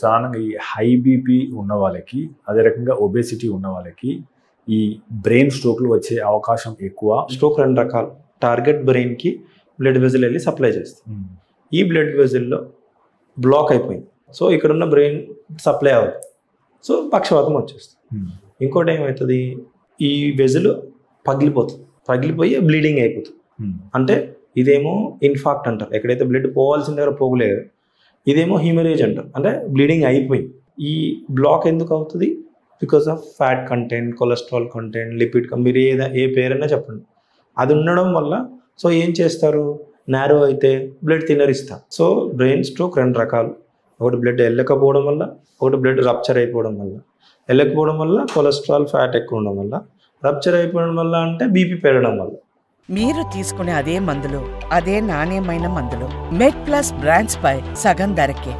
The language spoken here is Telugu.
సాధారణంగా ఈ హై బీపీ ఉన్న వాళ్ళకి, అదే రకంగా ఒబేసిటీ ఉన్న వాళ్ళకి ఈ బ్రెయిన్ స్ట్రోక్లు వచ్చే అవకాశం ఎక్కువ. స్ట్రోక్ 2 రకాలు. టార్గెట్ బ్రెయిన్కి బ్లడ్ వెజల్ వెళ్ళి సప్లై చేస్తుంది. ఈ బ్లడ్ వెజల్లో బ్లాక్ అయిపోయింది. సో ఇక్కడ ఉన్న బ్రెయిన్ సప్లై అవ్వదు. సో పక్షవాతం వచ్చేస్తుంది. ఇంకోటి ఏమవుతుంది, ఈ వెజల్ పగిలిపోతుంది. పగిలిపోయి బ్లీడింగ్ అయిపోతుంది. అంటే ఇదేమో ఇన్ఫాక్ట్ అంటారు, ఎక్కడైతే బ్లడ్ పోవాల్సిన దగ్గర పోగలేదు. ఇదేమో హీమరేజ్ అంటారు, అంటే బ్లీడింగ్ అయిపోయింది. ఈ బ్లాక్ ఎందుకు అవుతుంది? Because of fat content, cholesterol content, lipid, మీరు ఏ పేరైనా చెప్పండి, అది ఉండడం వల్ల. సో ఏం చేస్తారు, నారో అయితే బ్లడ్ థిన్నర్ ఇస్తారు. సో బ్రెయిన్ స్ట్రోక్ 2 రకాలు. ఒకటి బ్లడ్ వెళ్ళకపోవడం వల్ల, ఒకటి బ్లడ్ రప్చర్ అయిపోవడం వల్ల. వెళ్ళకపోవడం వల్ల కొలెస్ట్రాల్, ఫ్యాట్ ఎక్కువ ఉండడం వల్ల. రప్చర్ అయిపోవడం వల్ల అంటే బీపీ పెరగడం వల్ల. మీరు తీసుకునే అదే మందులు, అదే నాణ్యమైన మందులు మెడ్ ప్లస్ బ్రాండ్స్ పై సగం ధరకే.